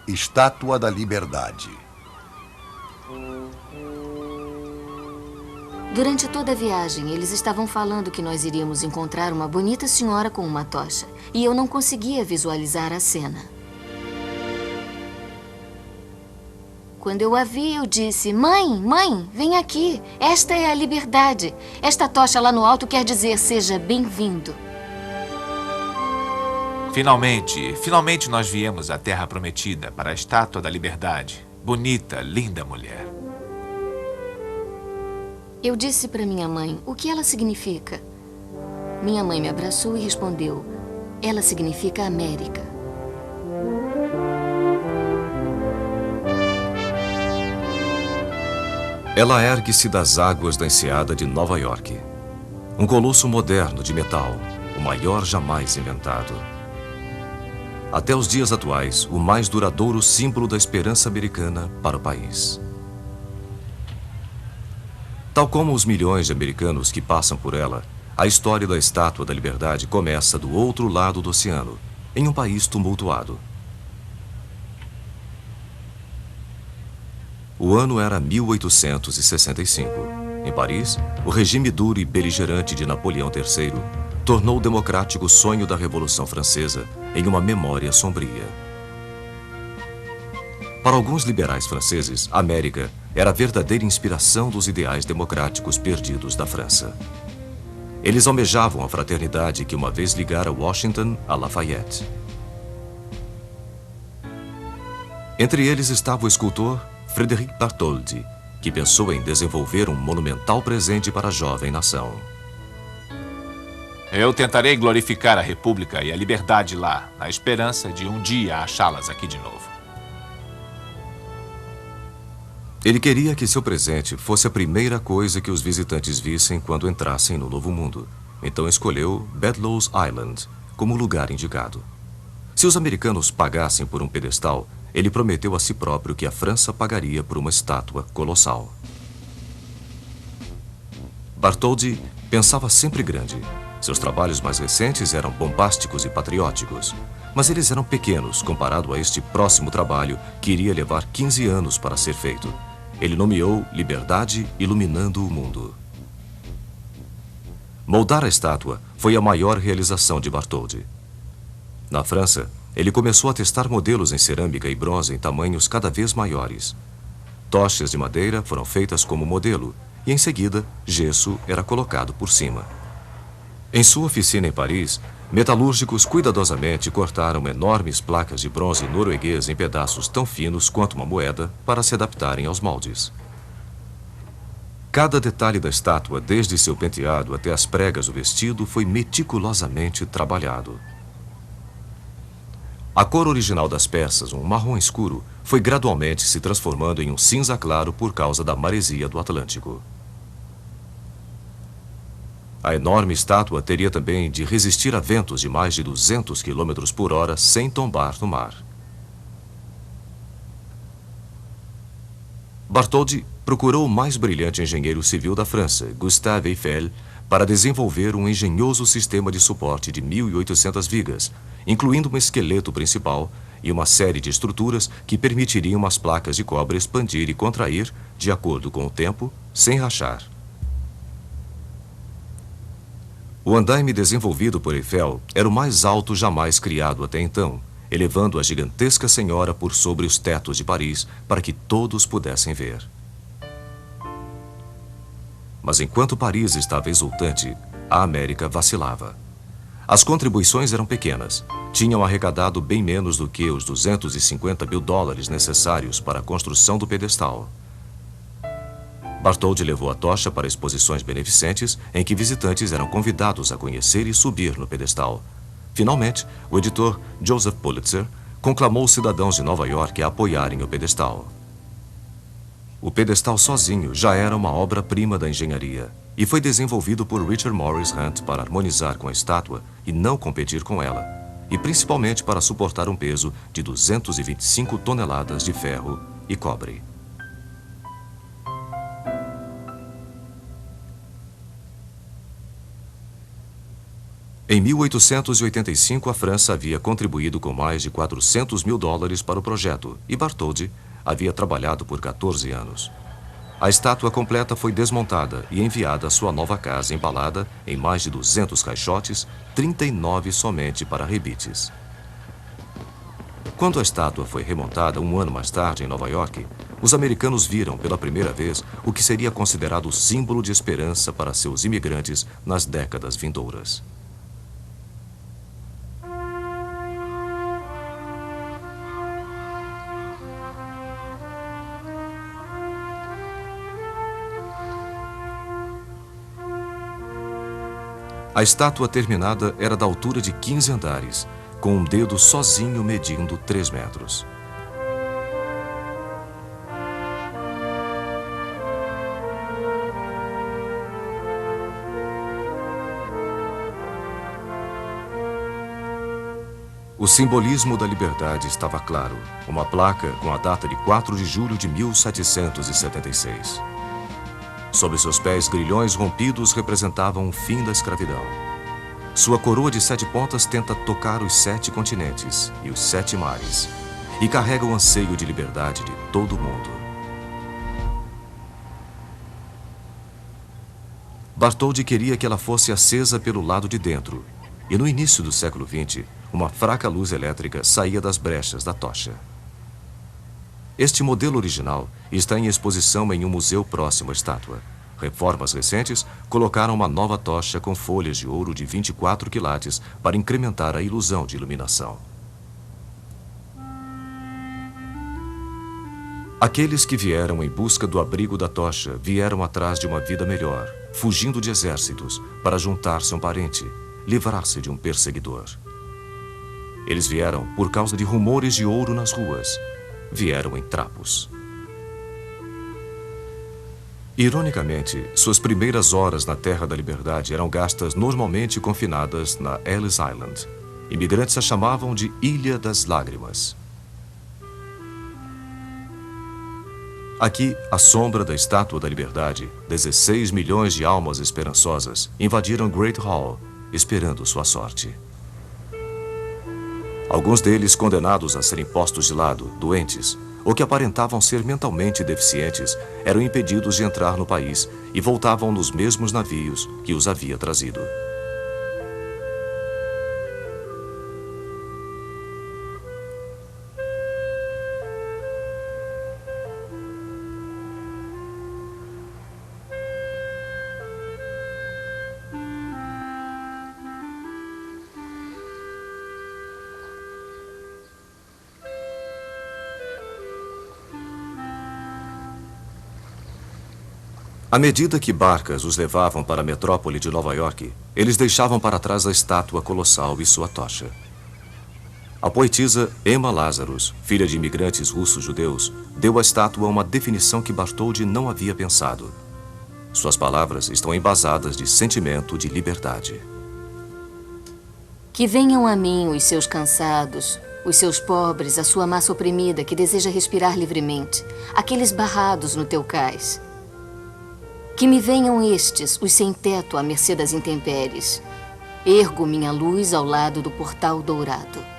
Estátua da Liberdade. Durante toda a viagem, eles estavam falando que nós iríamos encontrar uma bonita senhora com uma tocha. E eu não conseguia visualizar a cena. Quando eu a vi, eu disse: Mãe, mãe, vem aqui. Esta é a liberdade. Esta tocha lá no alto quer dizer seja bem-vindo. Finalmente nós viemos à Terra Prometida para a Estátua da Liberdade. Bonita, linda mulher. Eu disse para minha mãe o que ela significa. Minha mãe me abraçou e respondeu: ela significa América. Ela ergue-se das águas da enseada de Nova York. Um colosso moderno de metal, o maior jamais inventado. Até os dias atuais, o mais duradouro símbolo da esperança americana para o país. Tal como os milhões de americanos que passam por ela, a história da Estátua da Liberdade começa do outro lado do oceano, em um país tumultuado. O ano era 1865. Em Paris, o regime duro e beligerante de Napoleão III tornou o democrático sonho da Revolução Francesa em uma memória sombria. Para alguns liberais franceses, a América era a verdadeira inspiração dos ideais democráticos perdidos da França. Eles almejavam a fraternidade que uma vez ligara Washington a Lafayette. Entre eles estava o escultor Frédéric Bartholdi, que pensou em desenvolver um monumental presente para a jovem nação. Eu tentarei glorificar a República e a liberdade lá, na esperança de um dia achá-las aqui de novo. Ele queria que seu presente fosse a primeira coisa que os visitantes vissem quando entrassem no Novo Mundo. Então escolheu Bedloe's Island como lugar indicado. Se os americanos pagassem por um pedestal, ele prometeu a si próprio que a França pagaria por uma estátua colossal. Bartholdi pensava sempre grande. Seus trabalhos mais recentes eram bombásticos e patrióticos, mas eles eram pequenos comparado a este próximo trabalho que iria levar 15 anos para ser feito. Ele nomeou Liberdade Iluminando o Mundo. Moldar a estátua foi a maior realização de Bartholdi. Na França, ele começou a testar modelos em cerâmica e bronze em tamanhos cada vez maiores. Tochas de madeira foram feitas como modelo e, em seguida, gesso era colocado por cima. Em sua oficina em Paris, metalúrgicos cuidadosamente cortaram enormes placas de bronze norueguês em pedaços tão finos quanto uma moeda para se adaptarem aos moldes. Cada detalhe da estátua, desde seu penteado até as pregas do vestido, foi meticulosamente trabalhado. A cor original das peças, um marrom escuro, foi gradualmente se transformando em um cinza claro por causa da maresia do Atlântico. A enorme estátua teria também de resistir a ventos de mais de 200 km por hora sem tombar no mar. Bartholdi procurou o mais brilhante engenheiro civil da França, Gustave Eiffel, para desenvolver um engenhoso sistema de suporte de 1.800 vigas, incluindo um esqueleto principal e uma série de estruturas que permitiriam as placas de cobre expandir e contrair de acordo com o tempo, sem rachar. O andaime desenvolvido por Eiffel era o mais alto jamais criado até então, elevando a gigantesca senhora por sobre os tetos de Paris para que todos pudessem ver. Mas enquanto Paris estava exultante, a América vacilava. As contribuições eram pequenas. Tinham arrecadado bem menos do que os $250 mil necessários para a construção do pedestal. Bartholdi levou a tocha para exposições beneficentes em que visitantes eram convidados a conhecer e subir no pedestal. Finalmente, o editor Joseph Pulitzer conclamou os cidadãos de Nova York a apoiarem o pedestal. O pedestal sozinho já era uma obra-prima da engenharia e foi desenvolvido por Richard Morris Hunt para harmonizar com a estátua e não competir com ela, e principalmente para suportar um peso de 225 toneladas de ferro e cobre. Em 1885, a França havia contribuído com mais de 400 mil dólares para o projeto e Bartholdi havia trabalhado por 14 anos. A estátua completa foi desmontada e enviada à sua nova casa embalada em mais de 200 caixotes, 39 somente para rebites. Quando a estátua foi remontada um ano mais tarde em Nova York, os americanos viram pela primeira vez o que seria considerado símbolo de esperança para seus imigrantes nas décadas vindouras. A estátua terminada era da altura de 15 andares, com um dedo sozinho medindo 3 metros. O simbolismo da liberdade estava claro. Uma placa com a data de 4 de julho de 1776. Sob seus pés, grilhões rompidos representavam o fim da escravidão. Sua coroa de 7 pontas tenta tocar os 7 continentes e os 7 mares, e carrega o anseio de liberdade de todo o mundo. Bartholdi queria que ela fosse acesa pelo lado de dentro, e no início do século XX, uma fraca luz elétrica saía das brechas da tocha. Este modelo original está em exposição em um museu próximo à estátua. Reformas recentes colocaram uma nova tocha com folhas de ouro de 24 quilates para incrementar a ilusão de iluminação. Aqueles que vieram em busca do abrigo da tocha vieram atrás de uma vida melhor, fugindo de exércitos para juntar-se a um parente, livrar-se de um perseguidor. Eles vieram por causa de rumores de ouro nas ruas. Vieram em trapos. Ironicamente, suas primeiras horas na Terra da Liberdade eram gastas normalmente confinadas na Ellis Island. Imigrantes a chamavam de Ilha das Lágrimas. Aqui, à sombra da Estátua da Liberdade, 16 milhões de almas esperançosas invadiram Great Hall, esperando sua sorte. Alguns deles condenados a serem postos de lado, doentes, ou que aparentavam ser mentalmente deficientes, eram impedidos de entrar no país e voltavam nos mesmos navios que os havia trazido. À medida que barcas os levavam para a metrópole de Nova York, eles deixavam para trás a estátua colossal e sua tocha. A poetisa Emma Lazarus, filha de imigrantes russos-judeus, deu à estátua uma definição que Bartholdi não havia pensado. Suas palavras estão embasadas de sentimento de liberdade. Que venham a mim os seus cansados, os seus pobres, a sua massa oprimida que deseja respirar livremente, aqueles barrados no teu cais. Que me venham estes, os sem teto à mercê das intempéries. Ergo minha luz ao lado do portal dourado.